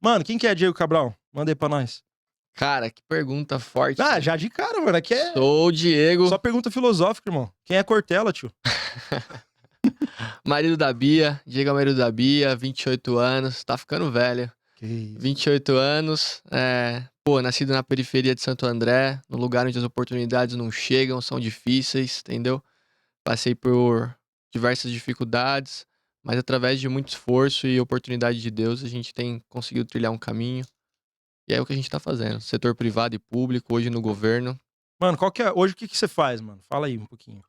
Mano, quem que é Diego Cabral? Manda aí pra nós. Cara, que pergunta forte. Ah, já de cara, mano. Aqui é Sou o Diego, só pergunta filosófica, irmão. Quem é Cortella, tio? marido da Bia. Diego é o marido da Bia, 28 anos. Tá ficando velho. Que isso. 28 anos. Nascido na periferia de Santo André, no lugar onde as oportunidades não chegam, são difíceis, entendeu? Passei por diversas dificuldades, mas através de muito esforço e oportunidade de Deus, a gente tem conseguido trilhar um caminho. E é o que a gente tá fazendo. Setor privado e público, hoje no governo. Mano, qual que é. Hoje o que que você faz, mano? Fala aí um pouquinho.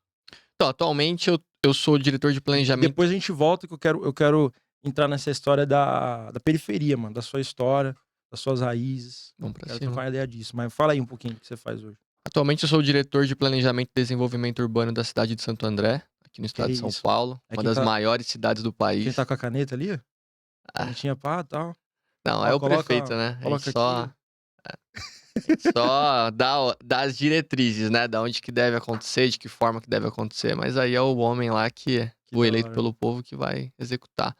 Então, atualmente eu sou diretor de planejamento. Depois a gente volta que eu quero entrar nessa história da periferia, mano. Da sua história, das suas raízes. Vamos pra Quero cima. trocar uma ideia disso. Mas fala aí um pouquinho o que você faz hoje. Atualmente eu sou o diretor de planejamento e desenvolvimento urbano da cidade de Santo André, aqui no estado de São isso? Paulo, É uma quem das tá- maiores cidades do Quem país. tá com a caneta ali? Ah, Canetinha pá, tal. não, Ó, é o prefeito, né? A Coloca gente só, aqui. só dá as diretrizes, né? Da onde que deve acontecer, de que forma que deve acontecer, mas aí é o homem lá Que o da eleito hora. pelo povo, que vai executar.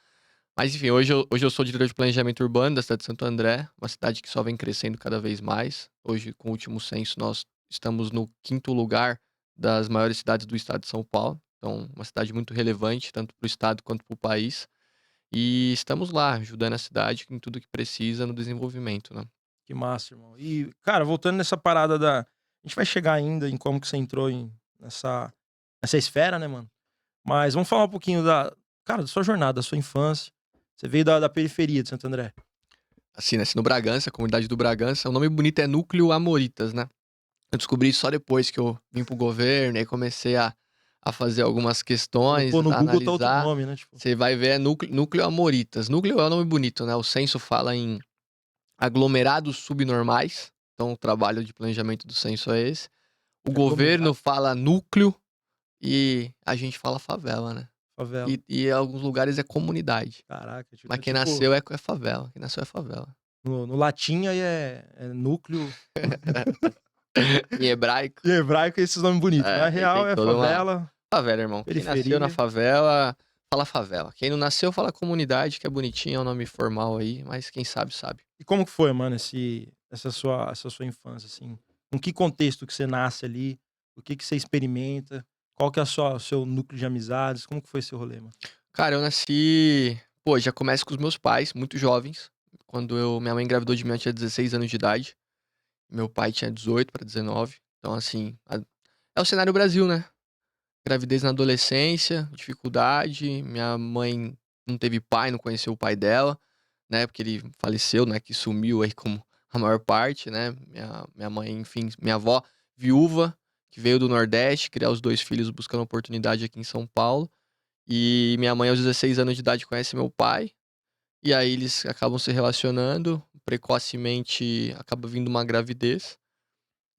Mas enfim, hoje eu sou diretor de planejamento urbano da cidade de Santo André, uma cidade que só vem crescendo cada vez mais. Hoje, com o último censo, nós estamos no 5º lugar das maiores cidades do estado de São Paulo. Então, uma cidade muito relevante, tanto para o estado quanto para o país. E estamos lá, ajudando a cidade em tudo que precisa no desenvolvimento, né? Que massa, irmão. E, cara, voltando nessa parada da. A gente vai chegar ainda em como que você entrou nessa esfera, né, mano? Mas vamos falar um pouquinho cara, da sua jornada, da sua infância. Você veio da periferia de Santo André. Assim, nasci no Bragança, a comunidade do Bragança. O nome bonito é Núcleo Amoritas, né? Eu descobri isso só depois que eu vim pro governo e comecei a fazer algumas questões, Colocou no a Google tá outro analisar. nome, né? Tipo, Você vai ver, é núcleo Amoritas. Núcleo é um nome bonito, né? O censo fala em aglomerados subnormais. Então, o trabalho de planejamento do censo é esse. O governo aglomerado, fala núcleo e a gente fala favela, né? favela. E em alguns lugares é comunidade. Caraca, tipo, Mas é quem tipo nasceu é favela. Quem nasceu é favela. no latim aí é núcleo. Em hebraico. Em hebraico é esses nomes bonitos. Mas Aí real tem é toda uma favela, favela, irmão. Quem nasceu na periferia. favela, fala favela. Quem não nasceu, fala comunidade, que é bonitinho, é um nome formal aí, mas quem sabe, sabe. E como que foi, mano, essa sua infância, assim? Com que contexto que você nasce ali? O que que você experimenta? Qual que é o seu núcleo de amizades? Como que foi esse rolê, mano? Cara, eu nasci. Pô, já começo com os meus pais, muito jovens. Minha mãe engravidou de mim, eu tinha 16 anos de idade. Meu pai tinha 18 para 19. Então, assim, é o cenário Brasil, né? Gravidez na adolescência, dificuldade. Minha mãe não teve pai, não conheceu o pai dela, né? Porque ele faleceu, né? Que sumiu aí como a maior parte, né? Minha mãe, enfim, minha avó, viúva, que veio do Nordeste, criar os 2 filhos buscando oportunidade aqui em São Paulo. E minha mãe, aos 16 anos de idade, conhece meu pai. E aí eles acabam se relacionando. Precocemente acaba vindo uma gravidez.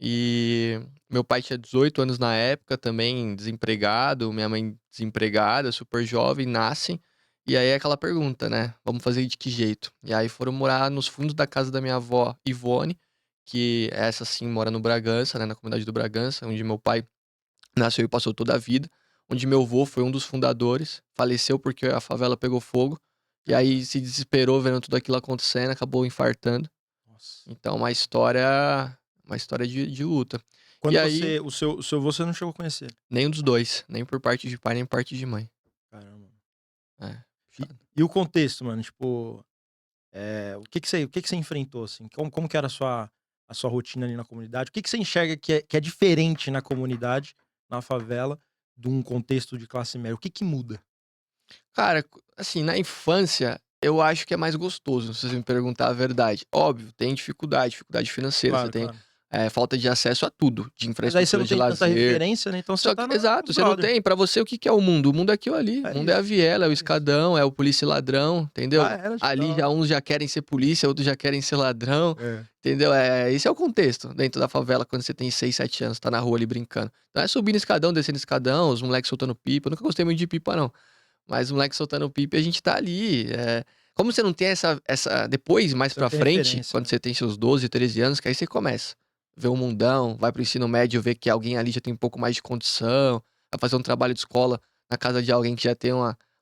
E meu pai tinha 18 anos na época, também desempregado. Minha mãe desempregada, super jovem, nascem. E aí é aquela pergunta, né? Vamos fazer de que jeito? E aí foram morar nos fundos da casa da minha avó, Ivone, que essa sim mora no Bragança, né? Na comunidade do Bragança, onde meu pai nasceu e passou toda a vida, onde meu avô foi um dos fundadores, faleceu porque a favela pegou fogo, e aí se desesperou vendo tudo aquilo acontecendo, acabou infartando. Nossa. Então, uma história de luta. E Quando aí, o seu avô você não chegou a conhecer? nenhum dos dois, nem por parte de pai, nem por parte de mãe. Caramba. É, E puxado. e o contexto, mano, tipo, o que que você enfrentou, assim? Como que era a sua rotina ali na comunidade? O que que você enxerga que é diferente na comunidade, na favela, de um contexto de classe média? O que que muda? Cara, assim, na infância, eu acho que é mais gostoso, se você me perguntar a verdade. Óbvio, tem dificuldade financeira, você Claro, tem, claro. falta de acesso a tudo, de Mas aí você infraestrutura não de tem tanta lazer. referência, né, então você Só tá que na com exato, os você não brother. tem. Pra você, o que que é o mundo? O mundo é aquilo ali. O É mundo é a isso, viela, é o é isso. escadão, é o polícia e ladrão, Já entendeu? era, tio, da Ali já hora. uns já querem ser polícia, outros já querem ser ladrão, É. entendeu? Esse é o contexto dentro da favela quando você tem 6, 7 anos, tá na rua ali brincando. Então é subindo escadão, descendo escadão, os moleques soltando pipa. Eu nunca gostei muito de pipa, não. Mas os moleques soltando pipa e a gente tá ali. Como você não tem essa. Depois, mais Você não pra tem frente, referência, quando né. você tem seus 12, 13 anos, que aí você começa. Ver o mundão, vai pro ensino médio, ver que alguém ali já tem um pouco mais de condição, vai fazer um trabalho de escola na casa de alguém que já tem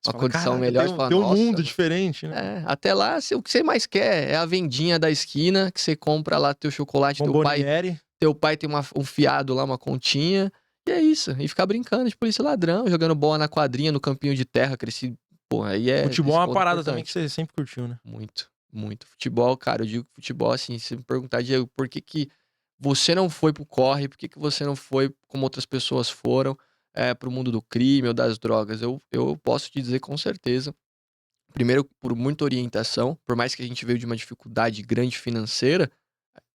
uma fala, condição "Caraca, melhor, tem você um, fala, tem um nossa, mundo diferente, né? até lá, o que você mais quer é a vendinha da esquina, que você compra lá teu chocolate, Bomboniere. teu pai tem um fiado lá, uma continha, e é isso. E ficar brincando de polícia e ladrão, jogando bola na quadrinha, no campinho de terra, cresci. Pô, aí é Futebol é esse uma ponto parada também importante. que você sempre curtiu, né? Muito, muito. Futebol, cara, eu digo que futebol, assim, se me perguntar, Diego, por que que você não foi pro corre, por que que você não foi como outras pessoas foram, pro mundo do crime ou das drogas? Eu posso te dizer com certeza, primeiro, por muita orientação, por mais que a gente veio de uma dificuldade grande financeira,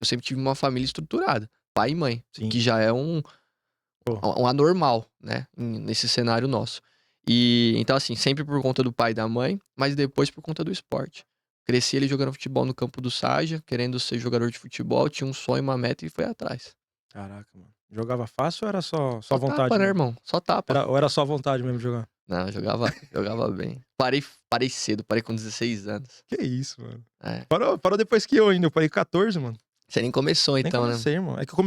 eu sempre tive uma família estruturada, pai e mãe, o Sim. que já é um Pô. anormal, né, nesse cenário nosso. E então, assim, sempre por conta do pai e da mãe, mas depois por conta do esporte. Cresci ele jogando futebol no campo do Saja, querendo ser jogador de futebol, tinha um sonho, uma meta e foi atrás. Caraca, mano. Jogava fácil ou era só Só tapa, vontade né, mesmo? irmão? Só tapa. Ou era só vontade mesmo de jogar? Não, jogava bem. Parei cedo, parei com 16 anos. Que isso, mano. É. Parou depois que eu ainda. Eu parei 14, mano. Você nem começou, Nem então, né? comecei, irmão. É que eu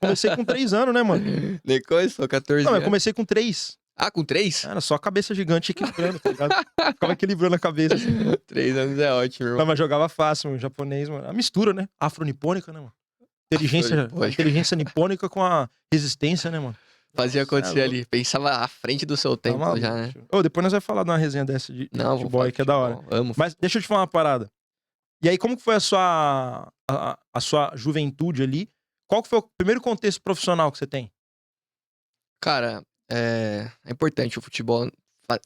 comecei com 3 anos, né, mano? Nem começou, 14 Não, eu anos. comecei com 3. Ah, com 3? Era só a cabeça gigante equilibrando, tá ligado? Ficava equilibrando a cabeça assim. 3 anos é ótimo, irmão. Não, mas jogava fácil, mano. Japonês, mano. A mistura, né? Afro-nipônica, né, mano? Afro-nipônica. Inteligência nipônica com a resistência, né, mano? Fazia Nossa, acontecer louco. ali. Pensava à frente do seu Tá tempo maluco, já, né? tio. Ô, depois nós vamos falar de uma resenha dessa de Não, vou futebol falar aí, de que é da hora. futebol. Amo Mas deixa eu te falar uma parada. E aí, como que foi a sua juventude ali? Qual que foi o primeiro contexto profissional que você tem? Cara, é importante o futebol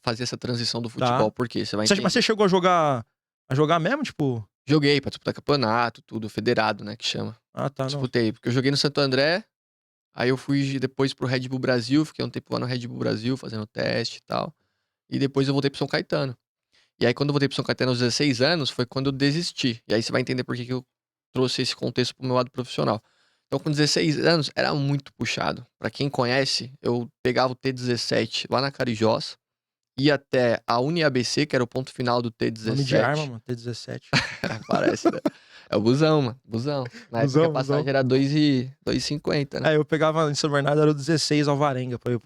fazer essa transição do futebol, porque você vai Mas entender. você chegou a jogar mesmo, tipo? Joguei pra disputar campeonato, tudo, federado, né, que chama. Ah, tá, não. Disputei, porque eu joguei no Santo André, aí eu fui depois pro Red Bull Brasil, fiquei um tempo lá no Red Bull Brasil fazendo teste e tal. E depois eu voltei pro São Caetano. E aí quando eu voltei pro São Caetano aos 16 anos, foi quando eu desisti. E aí você vai entender por que que eu trouxe esse contexto pro meu lado profissional. Então com 16 anos era muito puxado. Pra quem conhece, eu pegava o T17 lá na Carijós, ia até a UniABC, que era o ponto final do T17. Nome de arma, mano. T17. Parece, né? É o busão, mano. Busão. Na época a passagem era 2,50, né? É, eu pegava em São Bernardo, era o 16 Alvarenga, pra eu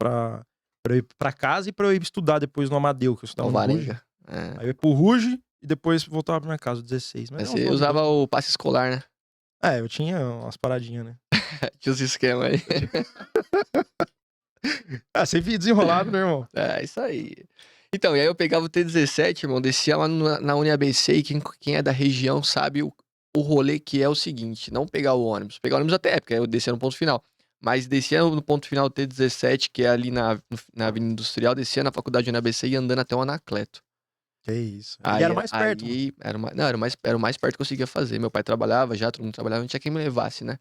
ir pra casa e pra eu ir estudar depois no Amadeu, que eu estudava no Ruge. Alvarenga. É. Aí eu ia pro Ruge e depois voltava pra minha casa, o 16. Mas Mas é um você nome usava doido. o passe escolar, né? É, eu tinha umas paradinhas, né? Tinha os esquemas aí. Ah, sempre desenrolado, né, irmão? É, isso aí. Então, e aí eu pegava o T17, irmão, descia lá na UniABC e quem é da região sabe o rolê que é o seguinte, não pegar o ônibus. Pegar o ônibus até, porque aí eu descia no ponto final. Mas descia no ponto final do T17, que é ali na Avenida Industrial, descia na faculdade UniABC e ia andando até o Anacleto. Que isso. E Aí, era mais perto, mano. aí era o mais perto que eu conseguia fazer. Meu pai trabalhava já, todo mundo trabalhava, não tinha quem me levasse, né?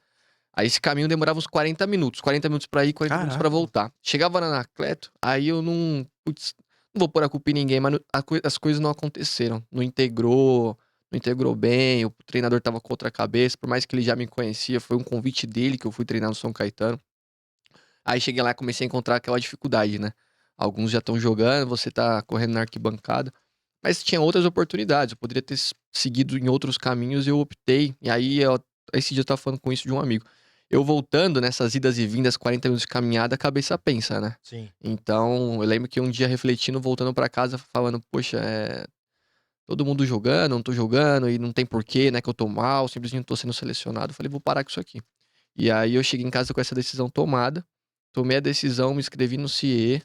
Aí esse caminho demorava uns 40 minutos. 40 minutos pra ir, 40 minutos pra Caraca. voltar. Chegava na Anacleto, aí eu não... Putz, não vou pôr a culpa em ninguém, mas as coisas não aconteceram. Não integrou bem, o treinador tava com outra cabeça, por mais que ele já me conhecia, foi um convite dele que eu fui treinar no São Caetano. Aí cheguei lá e comecei a encontrar aquela dificuldade, né? Alguns já estão jogando, você tá correndo na arquibancada. Mas tinha outras oportunidades, eu poderia ter seguido em outros caminhos e eu optei. E aí, esse dia eu tava falando com isso de um amigo. Eu voltando nessas idas e vindas, 40 minutos de caminhada, a cabeça pensa, né? Sim. Então, eu lembro que um dia refletindo, voltando pra casa, falando, poxa, todo mundo jogando, não tô jogando, e não tem porquê, né, que eu tô mal, simplesmente tô sendo selecionado. Eu falei, vou parar com isso aqui. E aí eu cheguei em casa com essa decisão tomada, tomei a decisão, me inscrevi no CIE,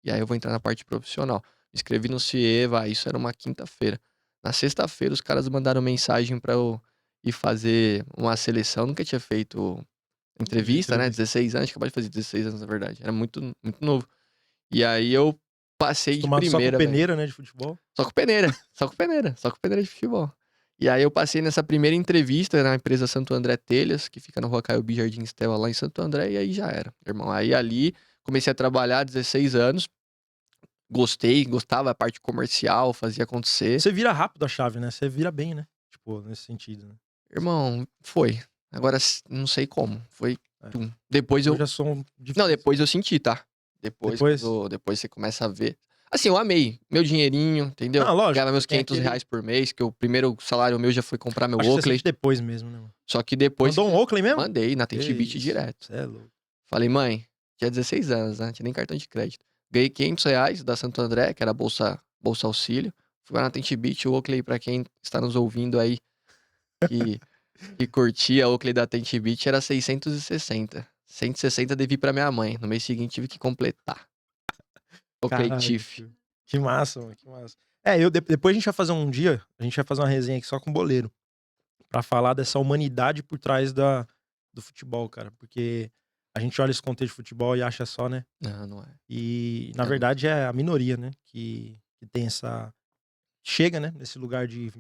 e aí eu vou entrar na parte profissional. Me inscrevi no CIE, isso era uma quinta-feira. Na sexta-feira, os caras mandaram mensagem pra eu ir fazer uma seleção. Nunca tinha feito entrevista, né? 16 anos, acabei de fazer 16 anos, na verdade. Era muito, muito novo. E aí eu passei de Acostumado só com primeira, velho. peneira, né, de futebol. Só com peneira, só com peneira, só com peneira de futebol. E aí eu passei nessa primeira entrevista na empresa Santo André Telhas, que fica na Rua Caiobi, Jardim Estela, lá em Santo André, e aí já era, irmão. Aí ali comecei a trabalhar 16 anos, gostava da parte comercial, fazia acontecer. Você vira rápido a chave, né? Você vira bem, né? Tipo, nesse sentido, né? Irmão, foi. Agora, não sei como, foi... É. Tum. Depois eu... Já sou difícil. Não, depois eu senti, tá? Depois você começa a ver. Assim, eu amei. Meu dinheirinho, entendeu? Ah, lógico. Ganhava meus Tem 500 aquele- reais por mês, que o primeiro salário meu já foi comprar meu Acho que você Oakley. sente depois mesmo, né, mano? Só que depois... Mandou um Oakley mesmo? Mandei na Que Tentibit isso. direto. Você é louco. Falei, mãe, tinha 16 anos, né? Tinha nem cartão de crédito. Ganhei 500 reais da Santo André, que era a bolsa Bolsa Auxílio. Fui lá na Tente Beach, o Oakley, pra quem está nos ouvindo aí, que, que curtia a Oakley da Tente Beach, era 660. 160 devi pra minha mãe. No mês seguinte tive que completar. Oakley Caralho, Tiff. tio. Que massa, mano, que massa. Depois a gente vai fazer um dia, a gente vai fazer uma resenha aqui só com o Boleiro. Pra falar dessa humanidade por trás do futebol, cara. Porque a gente olha esse contexto de futebol e acha só, né? Não, não é. E, na É, verdade, é a minoria, né? Que tem essa. Chega, né? Nesse lugar de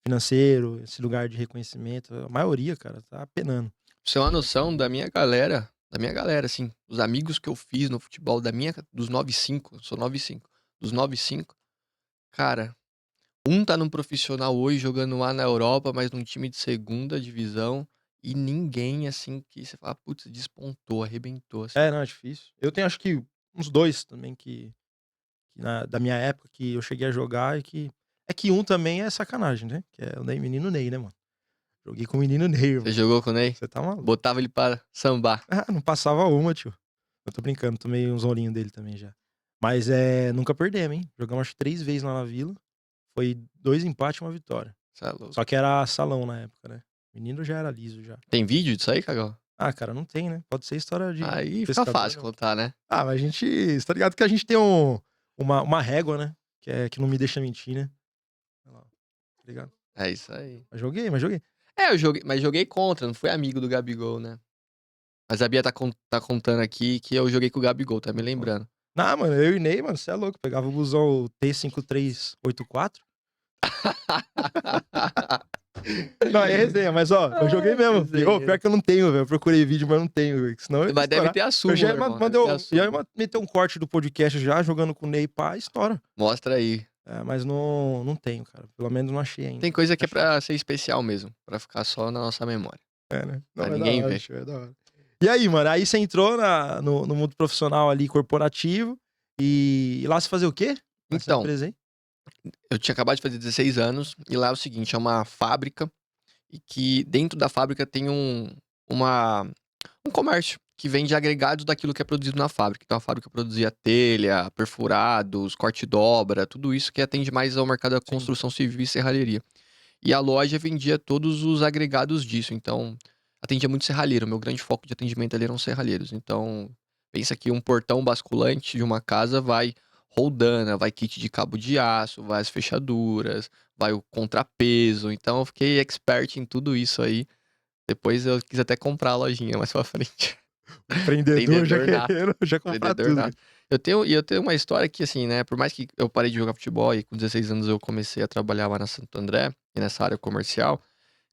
financeiro, esse lugar de reconhecimento. A maioria, cara, tá penando. Pra você ter uma noção da minha galera, assim, os amigos que eu fiz no futebol dos 9-5, eu sou 9-5, dos 9-5, cara, um tá num profissional hoje jogando lá na Europa, mas num time de segunda divisão, e ninguém, assim, que você fala, putz, despontou, arrebentou, assim. Não, é difícil. Eu tenho, acho que, uns dois também da minha época que eu cheguei a jogar e que. É que um também é sacanagem, né? Que é o menino Ney, né, mano? Joguei com o menino Ney, Você irmão. jogou com o Ney? Você tá maluco. Botava ele pra sambar. Não passava uma, tio. Eu tô brincando, tomei uns olhinhos dele também já. Mas nunca perdemos, hein? Jogamos acho 3 vezes lá na Vila. Foi 2 empates e 1 vitória. Você é louco. Só que era salão na época, né? O menino já era liso já. Tem vídeo disso aí, Cagão? Cara, não tem, né? Pode ser história de Aí fica pescador, fácil não. contar, né? Mas a gente. Você tá ligado que a gente tem uma régua, né? Que não me deixa mentir, né? Olha lá, tá ligado? É isso aí. Mas joguei. Eu joguei, mas joguei contra, não fui amigo do Gabigol, né? Mas a Bia tá contando aqui que eu joguei com o Gabigol, tá me lembrando. Não, mano, eu e Ney, mano, você é louco. Pegava o busão o T5384. Não, é resenha, mas eu joguei mesmo. resenha. Pior que eu não tenho, velho. Eu procurei vídeo, mas não tenho, velho. Senão eu ia Mas deve estourar. ter a sua, Eu já irmão. mandei, Deve ter a ia sua. meter um corte do podcast já, jogando com o Ney, pá, estoura. Mostra aí. Mas não tenho, cara. Pelo menos não achei ainda. Tem coisa que é pra ser especial mesmo, pra ficar só na nossa memória. Né? Não, Pra é ninguém da hora, ver. tio, é da hora. E aí, mano, aí você entrou no mundo profissional ali, corporativo, e lá você fazia o quê? Nessa Então, empresa aí? eu tinha acabado de fazer 16 anos, e lá é o seguinte, é uma fábrica, e que dentro da fábrica tem um comércio que vende agregados daquilo que é produzido na fábrica. Então a fábrica produzia telha, perfurados, corte e dobra, tudo isso que atende mais ao mercado da construção civil e serralheria. E a loja vendia todos os agregados disso, então atendia muito serralheiro. Meu grande foco de atendimento ali eram serralheiros. Então, pensa que um portão basculante de uma casa vai roldana, vai kit de cabo de aço, vai as fechaduras, vai o contrapeso. Então eu fiquei expert em tudo isso aí. Depois eu quis até comprar a lojinha mais pra frente. Empreendedor já Empreendedor nato. querendo, já comprar Empreendedor tudo. nato. Eu tenho uma história que, assim, né? Por mais que eu parei de jogar futebol e com 16 anos eu comecei a trabalhar lá na Santo André, e nessa área comercial,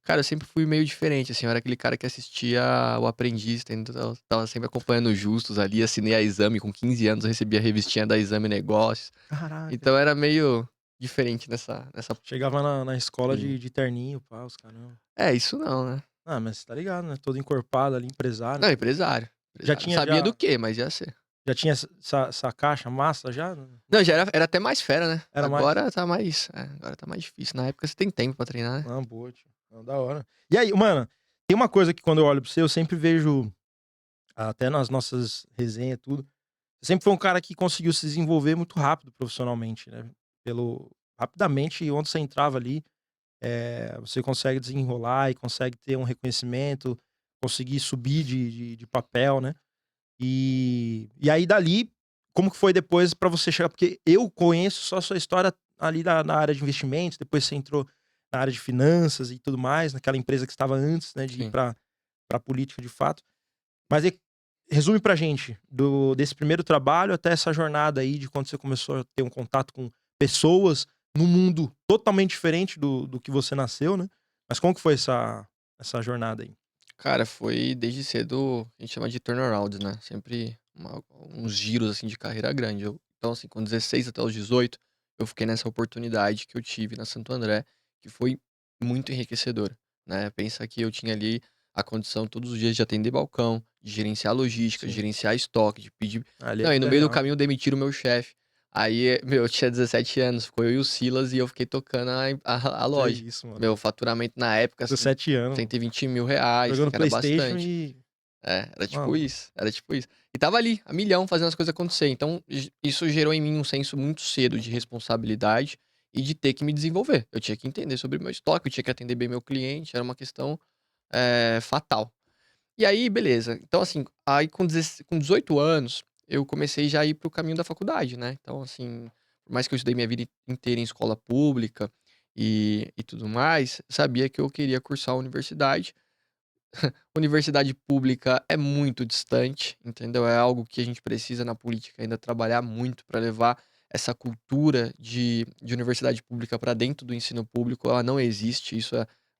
cara, eu sempre fui meio diferente, assim. Eu era aquele cara que assistia o Aprendiz, tava sempre acompanhando os Justos ali, assinei a Exame com 15 anos, eu recebia a revistinha da Exame Negócios. Caraca. Então era meio diferente nessa... Chegava na escola linha. de terninho, pá, os caramba. Isso não, né? Mas você tá ligado, né? Todo encorpado ali, empresário. Não, empresário. Já tinha Sabia do quê, mas ia ser. Já tinha essa caixa massa já? Não, já era até mais fera, né? Era agora tá mais. Agora tá mais difícil. Na época você tem tempo pra treinar, né? Não, boa, tio. Não, da hora. E aí, mano, tem uma coisa que quando eu olho pra você, eu sempre vejo, até nas nossas resenhas e tudo, você sempre foi um cara que conseguiu se desenvolver muito rápido profissionalmente, né? Rapidamente, onde você entrava ali, você consegue desenrolar e consegue ter um reconhecimento, conseguir subir de papel, né? E aí dali, como que foi depois pra você chegar? Porque eu conheço só a sua história ali na área de investimentos, depois você entrou na área de finanças e tudo mais, naquela empresa que estava antes, né, de ir Sim. pra política de fato. Mas resume pra gente, desse primeiro trabalho até essa jornada aí de quando você começou a ter um contato com pessoas num mundo totalmente diferente do que você nasceu, né? Mas como que foi essa jornada aí? Cara, foi desde cedo, a gente chama de turnaround, né? Sempre uns giros assim de carreira grande. Então, assim, com 16 até os 18, eu fiquei nessa oportunidade que eu tive na Santo André, que foi muito enriquecedora, né? Pensa que eu tinha ali a condição todos os dias de atender balcão, de gerenciar logística, de Sim. gerenciar estoque, de pedir. Ali Não, e no é meio do real. caminho demitiram o meu chefe. Aí, eu tinha 17 anos, ficou eu e o Silas e eu fiquei tocando a Que loja. isso, mano. Meu faturamento na época, assim, 17 anos. 120 mil reais, Jogando que era PlayStation bastante. e Era tipo Maluco. isso, era tipo isso. E tava ali, a milhão, fazendo as coisas acontecer. Então, isso gerou em mim um senso muito cedo de responsabilidade e de ter que me desenvolver. Eu tinha que entender sobre o meu estoque, eu tinha que atender bem meu cliente, era uma questão fatal. E aí, beleza. Então, assim, aí com 18 anos, eu comecei já a ir para o caminho da faculdade, né? Então, assim, por mais que eu estudei minha vida inteira em escola pública e tudo mais, sabia que eu queria cursar a universidade. Universidade pública é muito distante, entendeu? É algo que a gente precisa na política ainda trabalhar muito para levar essa cultura de universidade pública para dentro do ensino público. Ela não existe.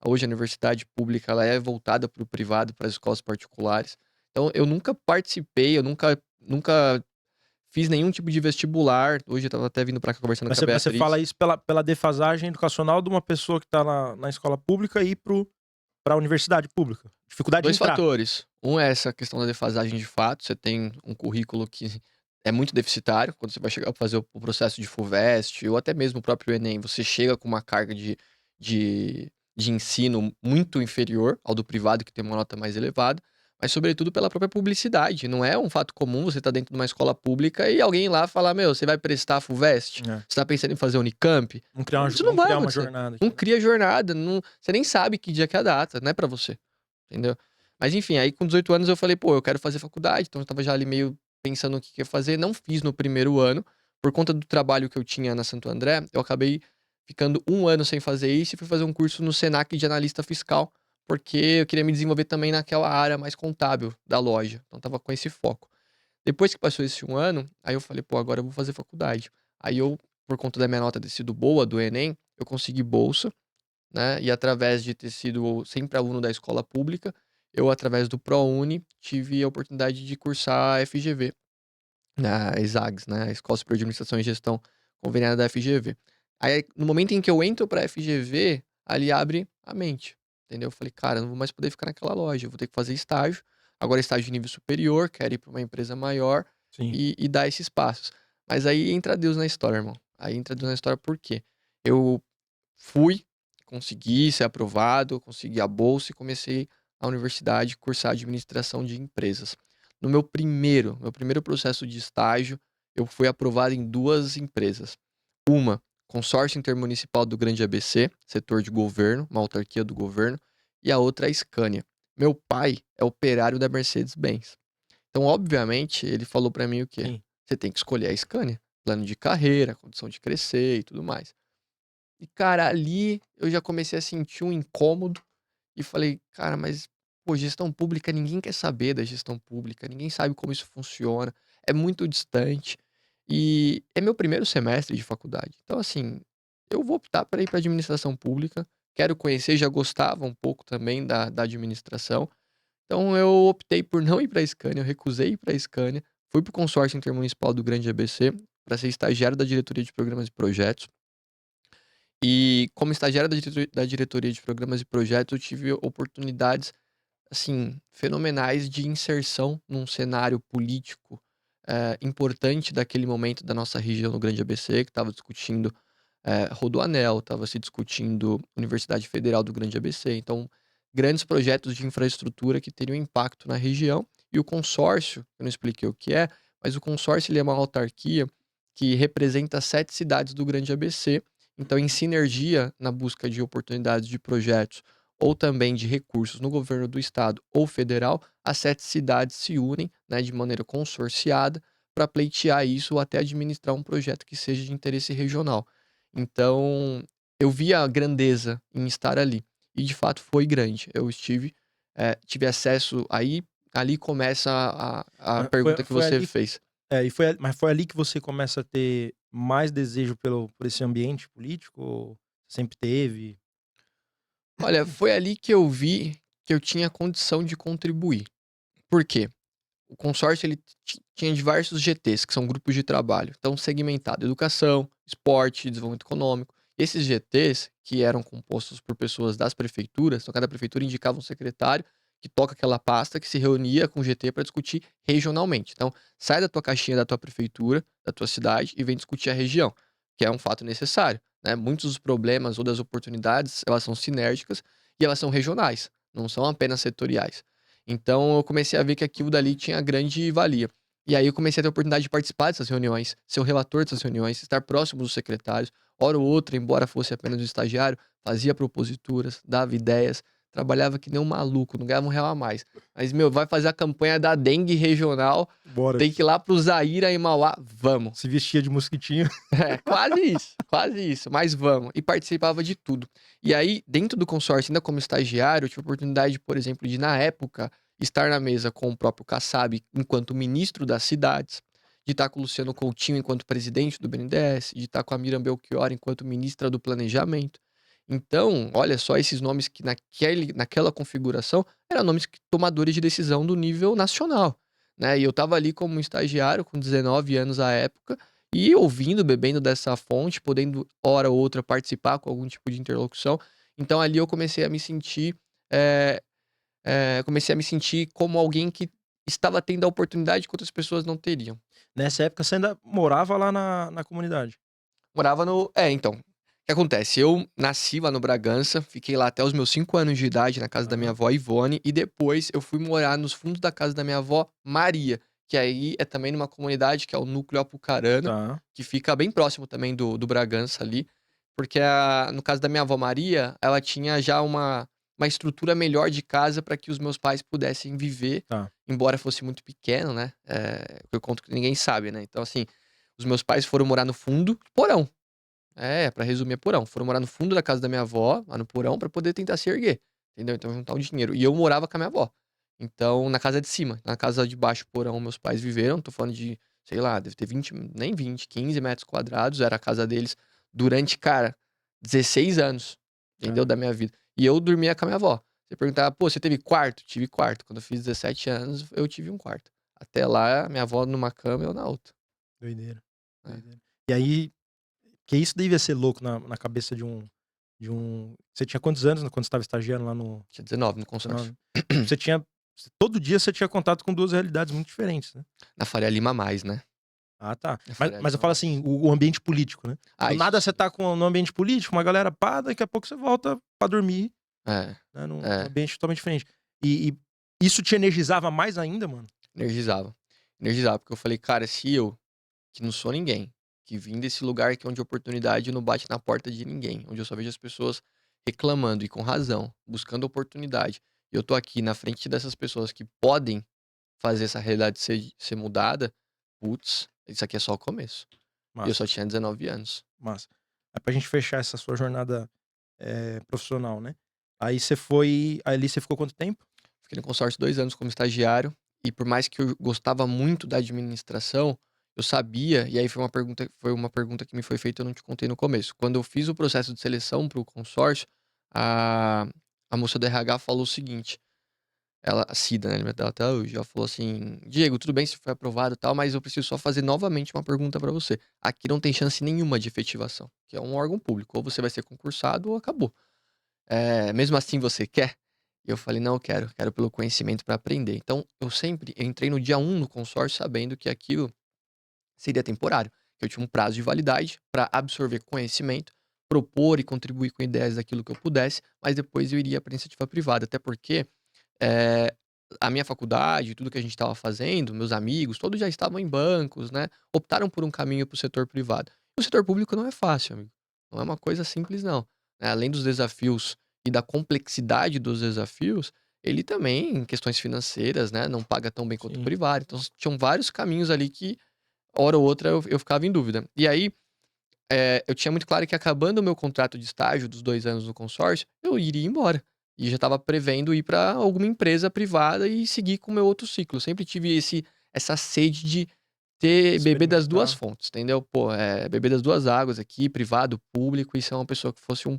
Hoje a universidade pública ela é voltada para o privado, para as escolas particulares. Então eu nunca participei, eu nunca fiz nenhum tipo de vestibular. Hoje eu estava até vindo para cá conversando Mas com a você fala Beatriz. isso pela defasagem educacional de uma pessoa que tá na escola pública e ir pra universidade pública. Dificuldade de 2 entrar. fatores. Um é essa questão da defasagem de fato, você tem um currículo que é muito deficitário, quando você vai chegar pra fazer o processo de FUVEST ou até mesmo o próprio Enem, você chega com uma carga de ensino muito inferior ao do privado, que tem uma nota mais elevada, mas sobretudo pela própria publicidade. Não é um fato comum você estar dentro de uma escola pública e alguém lá falar: "Meu, você vai prestar FUVEST? É. Você tá pensando em fazer Unicamp?" Isso não Vamos vai criar uma acontecer. jornada Não aqui. cria jornada, não você nem sabe que dia que é a data, não é pra você. Entendeu? Mas enfim, aí com 18 anos eu falei: "Pô, eu quero fazer faculdade", então eu estava já ali meio pensando o que que ia fazer, não fiz no primeiro ano, por conta do trabalho que eu tinha na Santo André, eu acabei ficando 1 ano sem fazer isso e fui fazer um curso no Senac de analista fiscal, porque eu queria me desenvolver também naquela área mais contábil da loja, então estava com esse foco. Depois que passou esse 1 ano, aí eu falei: "Pô, agora eu vou fazer faculdade". Aí eu, por conta da minha nota ter sido boa do Enem, eu consegui bolsa, né, e através de ter sido sempre aluno da escola pública, eu através do ProUni tive a oportunidade de cursar a FGV, na ESAGS, né, a Escola Superior de Administração e Gestão conveniada da FGV. Aí no momento em que eu entro pra FGV, ali abre a mente, entendeu? Eu falei: "Cara, eu não vou mais poder ficar naquela loja, eu vou ter que fazer estágio, agora estágio de nível superior, quero ir pra uma empresa maior Sim. e dar esses passos". Mas aí entra Deus na história, irmão. Aí entra Deus na história por quê? Eu fui, consegui ser aprovado, consegui a bolsa e comecei a universidade, cursar administração de empresas. No meu primeiro processo de estágio, eu fui aprovado em 2 empresas. Uma, Consórcio Intermunicipal do Grande ABC, setor de governo, uma autarquia do governo, e a outra a Scania. Meu pai é operário da Mercedes-Benz. Então, obviamente, ele falou pra mim o quê? Sim. Você tem que escolher a Scania, plano de carreira, condição de crescer e tudo mais. E, cara, ali eu já comecei a sentir um incômodo e falei: "Cara, mas, pô, gestão pública, ninguém quer saber da gestão pública, ninguém sabe como isso funciona, é muito distante". E é meu primeiro semestre de faculdade. Então, assim, eu vou optar para ir para administração pública, quero conhecer, já gostava um pouco também da administração. Então eu optei por não ir para a Scania, eu recusei ir para a Scania, fui para o consórcio intermunicipal do Grande ABC, para ser estagiário da diretoria de programas e projetos. E como estagiário da diretoria de programas e projetos, eu tive oportunidades, assim, fenomenais de inserção num cenário político, importante daquele momento da nossa região no Grande ABC, que estava discutindo, Rodoanel, estava se discutindo Universidade Federal do Grande ABC, então grandes projetos de infraestrutura que teriam impacto na região. E o consórcio, eu não expliquei o que é, mas o consórcio ele é uma autarquia que representa 7 cidades do Grande ABC, então em sinergia na busca de oportunidades de projetos ou também de recursos no governo do estado ou federal, as 7 cidades se unem, né, de maneira consorciada para pleitear isso ou até administrar um projeto que seja de interesse regional. Então, eu vi a grandeza em estar ali, e de fato foi grande. Eu estive, tive acesso aí ali começa a Mas foi pergunta que foi você ali fez. mas foi ali que você começa a ter mais desejo por esse ambiente político ou sempre teve? Olha, foi ali que eu vi que eu tinha condição de contribuir. Por quê? O consórcio ele tinha diversos GTs, que são grupos de trabalho, então segmentado: educação, esporte, desenvolvimento econômico. Esses GTs, que eram compostos por pessoas das prefeituras, então cada prefeitura indicava um secretário que toca aquela pasta, que se reunia com o GT para discutir regionalmente. Então, sai da tua caixinha da tua prefeitura, da tua cidade e vem discutir a região, que é um fato necessário, né? Muitos dos problemas ou das oportunidades, elas são sinérgicas e elas são regionais, não são apenas setoriais. Então eu comecei a ver que aquilo dali tinha grande valia. E aí eu comecei a ter a oportunidade de participar dessas reuniões, ser o relator dessas reuniões, estar próximo dos secretários. Hora ou outra, embora fosse apenas um estagiário, fazia proposituras, dava ideias, trabalhava que nem um maluco, não ganhava R$ 1 a mais. Mas, meu, vai fazer a campanha da dengue regional, Bora. tem que ir lá pro Zaira e Mauá, vamos. Se vestia de mosquitinho. É, quase isso, mas vamos. E participava de tudo. E aí, dentro do consórcio, ainda como estagiário, eu tive a oportunidade, por exemplo, de, na época, estar na mesa com o próprio Kassab enquanto ministro das cidades, de estar com o Luciano Coutinho enquanto presidente do BNDES, de estar com a Miriam Belchior enquanto ministra do Planejamento. Então, olha só esses nomes que naquela configuração eram nomes tomadores de decisão do nível nacional, né? E eu estava ali como um estagiário com 19 anos à época, e ouvindo, bebendo dessa fonte, podendo, hora ou outra, participar com algum tipo de interlocução. Então ali eu comecei a me sentir, eh comecei a me sentir como alguém que estava tendo a oportunidade que outras pessoas não teriam. Nessa época você ainda morava lá na comunidade. Morava no então, o que acontece, eu nasci lá no Bragança, fiquei lá até os meus 5 anos de idade na casa da minha Aham. avó Ivone, e depois eu fui morar nos fundos da casa da minha avó Maria, que aí é também numa comunidade que é o Núcleo Apucarana, Tá. que fica bem próximo também do Bragança ali, porque no caso da minha avó Maria, ela tinha já uma estrutura melhor de casa para que os meus pais pudessem viver, Tá. embora fosse muito pequeno, né, eu conto que ninguém sabe, né, então assim, os meus pais foram morar no fundo, porão. É, pra resumir é porão. Foram morar no fundo da casa da minha avó, lá no porão, pra poder tentar se erguer, entendeu? Então juntar um dinheiro. E eu morava com a minha avó. Então, na casa de cima. Na casa de baixo, porão, meus pais viveram. Tô falando de, sei lá, deve ter 20, nem 20, 15 metros quadrados. Era a casa deles durante, cara, 16 anos, entendeu? Caramba. Da minha vida. E eu dormia com a minha avó. Você perguntava, pô, você teve quarto? Tive quarto. Quando eu fiz 17 anos, eu tive um quarto. Até lá, minha avó numa cama e eu na outra. Doideira, É. doideira. E aí, que isso devia ser louco na cabeça de um você tinha quantos anos quando você estava estagiando lá no Tinha 19 no consórcio. 19? Tipo, você tinha todo dia você tinha contato com 2 realidades muito diferentes, né? Na Faria Lima mais, né? Ah, tá. Na Mas Faria mas eu Lima falo mais. assim, o ambiente político, né? Ah, Do isso nada você sim. tá no ambiente político, uma galera pá, daqui a pouco você volta pra dormir, É, né, num é, ambiente totalmente diferente. E isso te energizava mais ainda, mano? energizava. Energizava, porque eu falei: "Cara, se eu, que não sou ninguém, que vim desse lugar que onde a oportunidade não bate na porta de ninguém, onde eu só vejo as pessoas reclamando e com razão, buscando oportunidade, e eu tô aqui na frente dessas pessoas que podem fazer essa realidade ser mudada, putz, isso aqui é só o começo". E eu Massa, só tinha 19 anos. massa. Aí pra gente fechar essa sua jornada, profissional, né, aí você foi ali você ficou quanto tempo? Fiquei no consórcio 2 anos como estagiário, e por mais que eu gostava muito da administração, eu sabia, e aí foi uma pergunta que me foi feita e eu não te contei no começo. Quando eu fiz o processo de seleção para o consórcio, a a moça do RH falou o seguinte, a Cida, né, lembro dela até hoje, ela falou assim: "Diego, tudo bem se foi aprovado e tal, mas eu preciso só fazer novamente uma pergunta para você. Aqui não tem chance nenhuma de efetivação, que é um órgão público, ou você vai ser concursado ou acabou. Mesmo assim você quer?" E eu falei: "Não, eu quero pelo conhecimento para aprender". Então eu entrei no dia 1 no consórcio sabendo que aquilo seria temporário, que eu tinha um prazo de validade para absorver conhecimento, propor e contribuir com ideias daquilo que eu pudesse, mas depois eu iria pra iniciativa privada, até porque, eh, a minha faculdade, tudo que a gente estava fazendo, meus amigos, todos já estavam em bancos, né, optaram por um caminho para o setor privado. O setor público não é fácil, amigo, não é uma coisa simples não, né, além dos desafios e da complexidade dos desafios, ele também, em questões financeiras, né, não paga tão bem quanto o Sim. privado, então tinham vários caminhos ali que, hora ou outra, eu ficava em dúvida. E aí, eu tinha muito claro que acabando o meu contrato de estágio dos 2 anos no consórcio, eu iria embora. E já estava prevendo ir para alguma empresa privada e seguir com o meu outro ciclo. Sempre tive essa sede de beber das 2 Experimentar. fontes, entendeu? Pô, beber das 2 águas aqui, privado, público, e ser uma pessoa que fosse um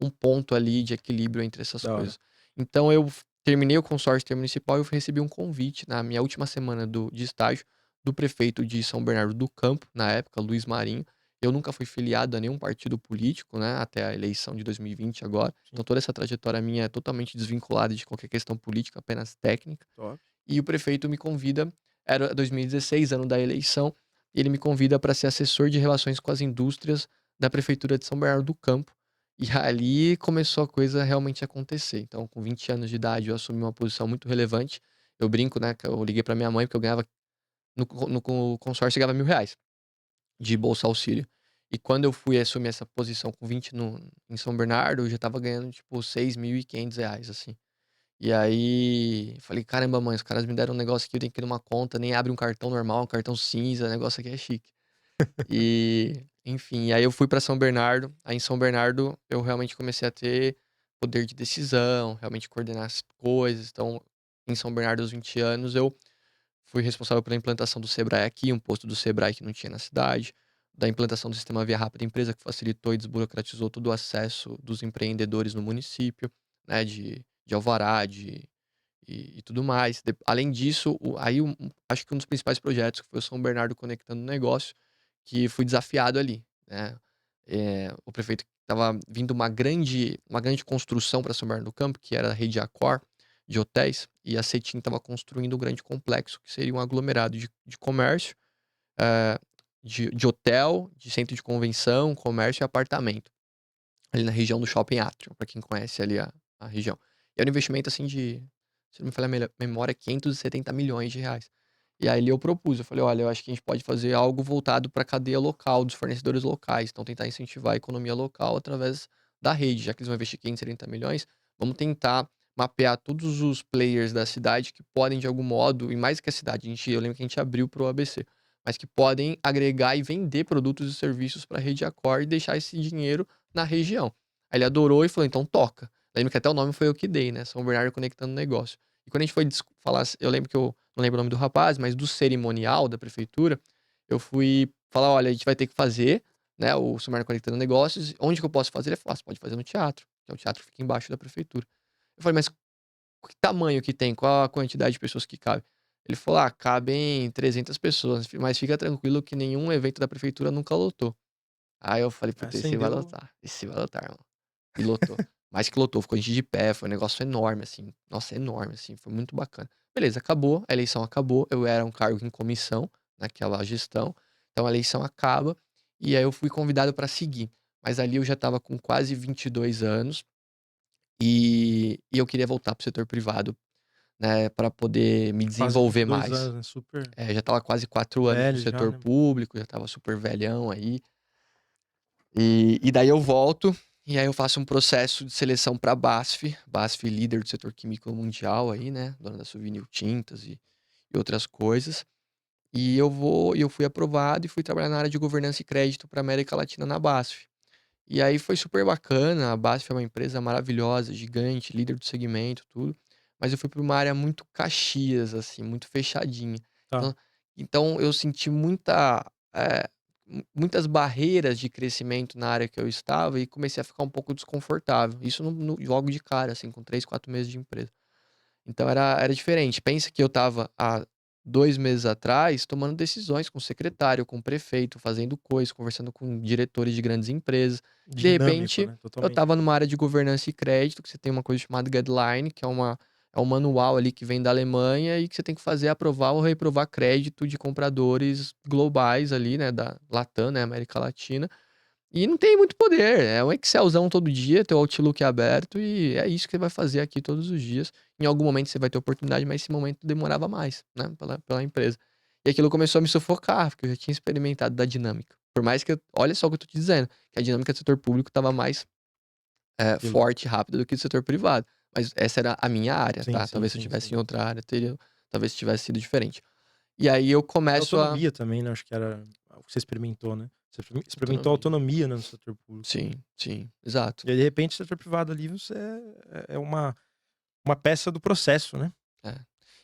ponto ali de equilíbrio entre essas Da hora. coisas. Então eu terminei o consórcio intermunicipal e eu recebi um convite na minha última semana de estágio, do prefeito de São Bernardo do Campo, na época, Luiz Marinho. Eu nunca fui filiado a nenhum partido político, né, até a eleição de 2020 agora. Sim. Então toda essa trajetória minha é totalmente desvinculada de qualquer questão política, apenas técnica. Top. E o prefeito me convida, era 2016, ano da eleição, e ele me convida para ser assessor de relações com as indústrias da prefeitura de São Bernardo do Campo. E ali começou a coisa realmente acontecer. Então, com 20 anos de idade, eu assumi uma posição muito relevante Eu brinco, né, que eu liguei pra minha mãe, porque eu ganhava no consórcio eu ganhava R$ 1.000 de bolsa auxílio. E quando eu fui assumir essa posição com 20 em São Bernardo, eu já estava ganhando, tipo, R$ 6.500, assim. E aí, falei: "Caramba, mãe, os caras me deram um negócio aqui, eu tenho que ir numa conta, nem abre um cartão normal, um cartão cinza, o negócio aqui é chique". E, enfim, aí eu fui pra São Bernardo. Aí em São Bernardo eu realmente comecei a ter poder de decisão, realmente coordenar as coisas. Então, em São Bernardo, aos 20 anos, eu fui responsável pela implantação do Sebrae aqui, um posto do Sebrae que não tinha na cidade, da implantação do sistema Via Rápida Empresa, que facilitou e desburocratizou todo o acesso dos empreendedores no município, né, de alvará, e tudo mais. Além disso, acho que um dos principais projetos que foi o São Bernardo Conectando Negócio, que fui desafiado ali, né? O prefeito estava vindo uma grande construção para São Bernardo do Campo, que era a rede Accor de hotéis, e a Cetim estava construindo um grande complexo, que seria um aglomerado de comércio, eh, de hotel, de centro de convenção, comércio e apartamento, ali na região do Shopping Atrium, para quem conhece ali a região. E era um investimento assim se não me falha a memória, R$ 570 milhões. E aí eu propus, eu falei: "Olha, eu acho que a gente pode fazer algo voltado para a cadeia local, dos fornecedores locais, então tentar incentivar a economia local através da rede, já que eles vão investir 570 milhões, vamos tentar mapear todos os players da cidade que podem de algum modo, e mais que a cidade, eu lembro que a gente abriu para o ABC, mas que podem agregar e vender produtos e serviços para a rede Accor e deixar esse dinheiro na região". Aí ele adorou e falou: "Então toca". Lembro que até o nome foi eu que dei, né, São Bernardo Conectando Negócio. E quando a gente foi falar, eu lembro que eu não lembro o nome do rapaz, mas do cerimonial da prefeitura, eu fui falar: "Olha, a gente vai ter que fazer, né, o São Bernardo Conectando Negócios, onde que eu posso fazer?". Ele falou: "Ah, você pode fazer no teatro", que é o teatro que fica embaixo da prefeitura. Eu falei: "Mas que tamanho que tem? Qual a quantidade de pessoas que cabe?". Ele falou: "Ah, cabem 300 pessoas, mas fica tranquilo que nenhum evento da prefeitura nunca lotou". Aí eu falei: "Puta, esse vai Acendeu. lotar, esse vai lotar, irmão". E lotou. Mais que lotou, ficou gente de pé, foi um negócio enorme, assim. Nossa, enorme, assim, foi muito bacana. Beleza, acabou, a eleição acabou, eu era um cargo em comissão naquela gestão, então a eleição acaba, e aí eu fui convidado para seguir. Mas ali eu já estava com quase 22 anos, e eu queria voltar para o setor privado, né, para poder me Quase vinte desenvolver e dois mais. anos, né? Super Já estava quase 4 anos no velho já, setor né? público, já estava super velhão aí. E daí eu volto, e aí eu faço um processo de seleção para a BASF, BASF líder do setor químico mundial aí, né, dona da Suvinil Tintas e outras coisas. E eu fui aprovado e fui trabalhar na área de governança e crédito para América Latina na BASF. E aí foi super bacana, a BASF é uma empresa maravilhosa, gigante, líder do segmento, tudo, mas eu fui para uma área muito Caxias, assim, muito fechadinha. Tá. Então então eu senti muitas barreiras de crescimento na área que eu estava e comecei a ficar um pouco desconfortável. Isso logo de cara, assim, com 3, 4 meses de empresa. Então era diferente. Pensa que eu estava há 2 meses atrás tomando decisões com o secretário, com o prefeito, fazendo coisas, conversando com diretores de grandes empresas. De Dinâmico, repente, né? eu Totalmente. estava numa área de governança e crédito, que você tem uma coisa chamada guideline, que é um manual ali que vem da Alemanha e que você tem que fazer aprovar ou reprovar crédito de compradores globais ali, né, da Latam, né, América Latina. E não tem muito poder, é um Excelzão todo dia, teu Outlook é aberto e é isso que você vai fazer aqui todos os dias. Em algum momento você vai ter oportunidade, mas esse momento demorava mais, né, pela empresa. E aquilo começou a me sufocar, porque eu já tinha experimentado da dinâmica. Por mais que olha só o que eu tô te dizendo, que a dinâmica do setor público estava mais, Aquilo. forte e rápida do que do setor privado. Mas essa era a minha área, Sim, tá. sim, Talvez se eu sim, tivesse sim. em outra área, talvez tivesse sido diferente. E aí eu E começo a autonomia também, né? Acho que era o que você experimentou, né? Você experimentou autonomia. autonomia, né, no setor público. Sim, sim, exato. E aí, de repente, o setor privado ali, você é uma peça do processo, né? É.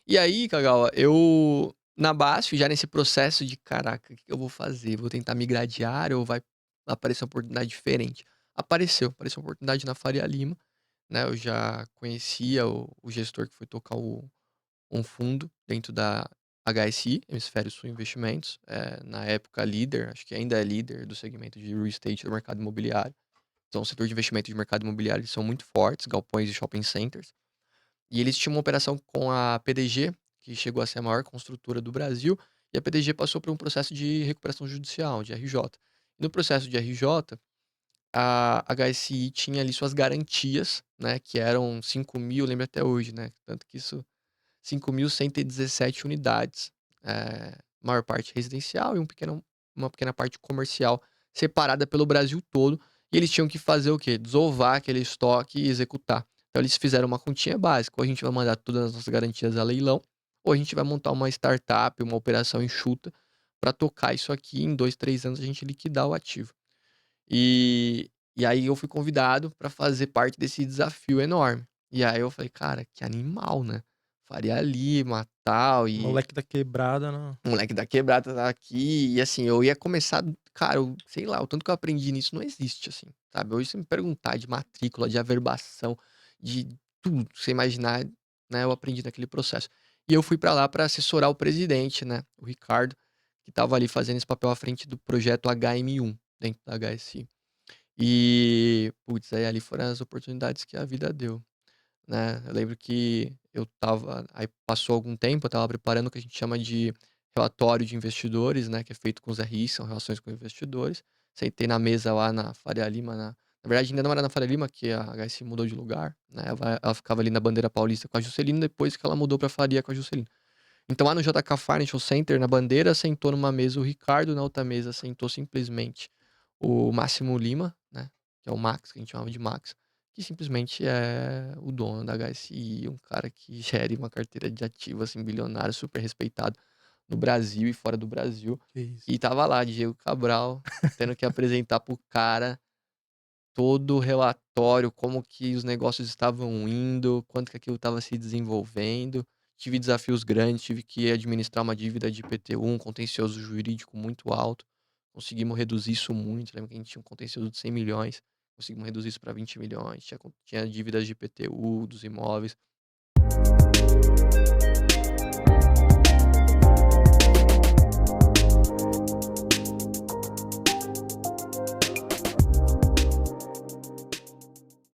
E aí, Kagawa, eu na BASF, já nesse processo de: "Caraca, o que que eu vou fazer? Vou tentar migrar de área ou vai aparecer uma oportunidade diferente?". Apareceu uma oportunidade na Faria Lima, né, eu já conhecia o gestor que foi tocar um fundo dentro da HSI, Hemisfério Sul Investimentos, na época líder, acho que ainda é líder do segmento de real estate do mercado imobiliário. Então o setor de investimento de mercado imobiliário, eles são muito fortes, galpões e shopping centers. E eles tinham uma operação com a PDG, que chegou a ser a maior construtora do Brasil, e a PDG passou por um processo de recuperação judicial, de RJ. No processo de RJ, a HSI tinha ali suas garantias, né, que eram 5.000, lembro até hoje, né, tanto que isso 5.117 unidades, maior parte residencial e uma pequena parte comercial, separada pelo Brasil todo. E eles tinham que fazer o quê? Desovar aquele estoque e executar. Então eles fizeram uma continha básica, ou a gente vai mandar todas as nossas garantias a leilão, ou a gente vai montar uma startup, uma operação enxuta, para tocar isso aqui em 2, 3 anos a gente liquidar o ativo. E aí eu fui convidado para fazer parte desse desafio enorme. E aí eu falei: "Cara, que animal, né, Faria Lima, tal, e Moleque da quebrada, não. o moleque da quebrada tá aqui", e assim, eu ia começar cara, eu sei lá, o tanto que eu aprendi nisso não existe, assim, sabe. Hoje se me perguntar de matrícula, de averbação, de tudo que você imaginar, né, eu aprendi naquele processo. E eu fui para lá para assessorar o presidente, né, o Ricardo, que estava ali fazendo esse papel à frente do projeto HM1, dentro da HSI. E, putz, aí ali foram as oportunidades que a vida deu, né. Eu lembro que eu estava aí passou algum tempo, eu estava preparando o que a gente chama de relatório de investidores, né, que é feito com os RIs, são relações com investidores. Sentei na mesa lá na Faria Lima, na verdade ainda não era na Faria Lima, que a HSI mudou de lugar, né, ela ficava ali na Bandeira Paulista com a Juscelino, depois que ela mudou pra Faria com a Juscelino. Então lá no JK Financial Center, na Bandeira, sentou numa mesa o Ricardo, na outra mesa sentou simplesmente o Máximo Lima, né, que é o Max, que a gente chamava de Max, que simplesmente é o dono da HSI, um cara que gere uma carteira de ativos, assim, bilionário, super respeitado no Brasil e fora do Brasil. Que isso. E tava lá, Diego Cabral, tendo que apresentar pro cara todo o relatório, como que os negócios estavam indo, quanto que aquilo estava se desenvolvendo. Tive desafios grandes, tive que administrar uma dívida de IPTU, um contencioso jurídico muito alto. Conseguimos reduzir isso muito. Lembro que a gente tinha um contencioso de 100 milhões, conseguimos reduzir isso para 20 milhões. Tinha dívidas de IPTU, dos imóveis.